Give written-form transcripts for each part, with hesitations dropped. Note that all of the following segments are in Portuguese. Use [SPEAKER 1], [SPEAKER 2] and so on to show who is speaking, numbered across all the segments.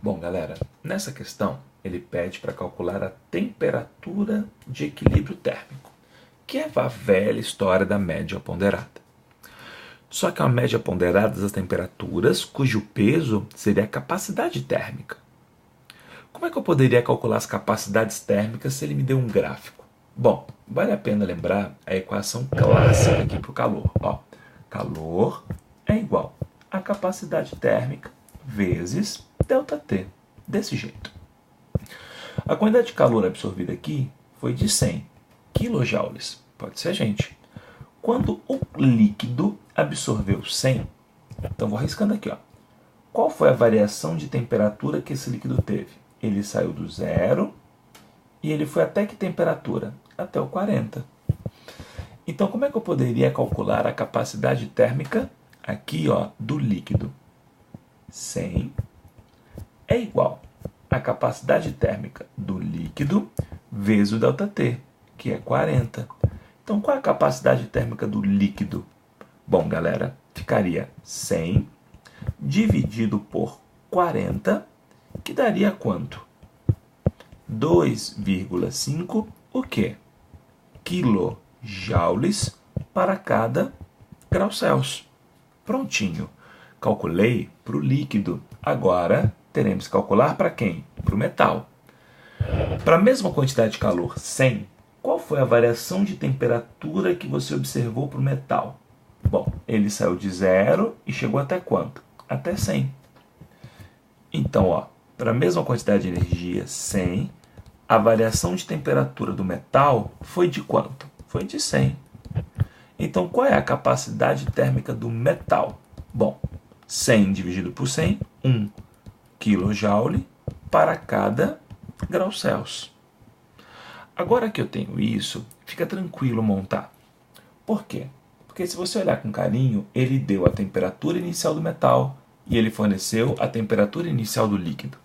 [SPEAKER 1] Bom, galera, nessa questão ele pede para calcular a temperatura de equilíbrio térmico, que é a velha história da média ponderada. Só que é uma média ponderada das temperaturas cujo peso seria a capacidade térmica. Como é que eu poderia calcular as capacidades térmicas se ele me deu um gráfico? Bom, vale a pena lembrar a equação clássica aqui para o calor. Calor é igual a capacidade térmica vezes ΔT, desse jeito. A quantidade de calor absorvida aqui foi de 100 kJ, pode ser gente. Quando o líquido absorveu 100, então vou arriscando aqui, qual foi a variação de temperatura que esse líquido teve? Ele saiu do zero e ele foi até que temperatura? Até o 40. Então, como é que eu poderia calcular a capacidade térmica aqui, do líquido? 100 é igual a capacidade térmica do líquido vezes o ΔT, que é 40. Então, qual é a capacidade térmica do líquido? Bom, galera, ficaria 100 dividido por 40, que daria quanto? 2,5 o quê? Quilojoules para cada grau Celsius. Prontinho. Calculei para o líquido. Agora, teremos que calcular para quem? Para o metal. Para a mesma quantidade de calor, 100, qual foi a variação de temperatura que você observou para o metal? Bom, ele saiu de zero e chegou até quanto? Até 100. Então, para a mesma quantidade de energia, 100, a variação de temperatura do metal foi de quanto? Foi de 100. Então, qual é a capacidade térmica do metal? Bom, 100 dividido por 100, 1 kJ para cada grau Celsius. Agora que eu tenho isso, fica tranquilo montar. Por quê? Porque se você olhar com carinho, ele deu a temperatura inicial do metal e ele forneceu a temperatura inicial do líquido.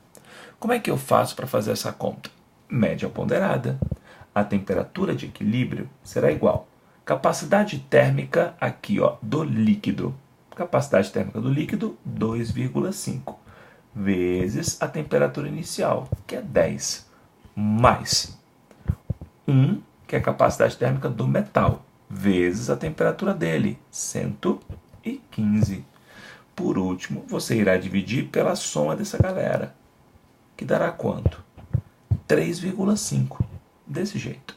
[SPEAKER 1] Como é que eu faço para fazer essa conta? Média ponderada. A temperatura de equilíbrio será igual capacidade térmica aqui, do líquido. Capacidade térmica do líquido, 2,5. Vezes a temperatura inicial, que é 10. Mais 1, que é a capacidade térmica do metal, vezes a temperatura dele, 115. Por último, você irá dividir pela soma dessa galera, que dará quanto? 3,5. Desse jeito.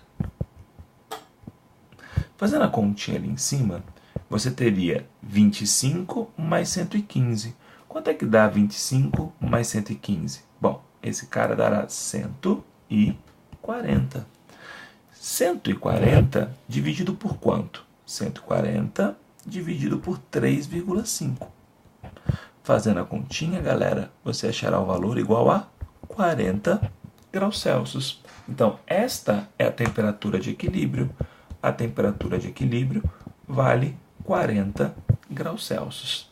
[SPEAKER 1] Fazendo a continha ali em cima, você teria 25 mais 115. Quanto é que dá 25 mais 115? Bom, esse cara dará 140. 140 dividido por quanto? 140 dividido por 3,5. Fazendo a continha, galera, você achará o valor igual a 40 graus Celsius. Então, esta é a temperatura de equilíbrio. A temperatura de equilíbrio vale 40 graus Celsius.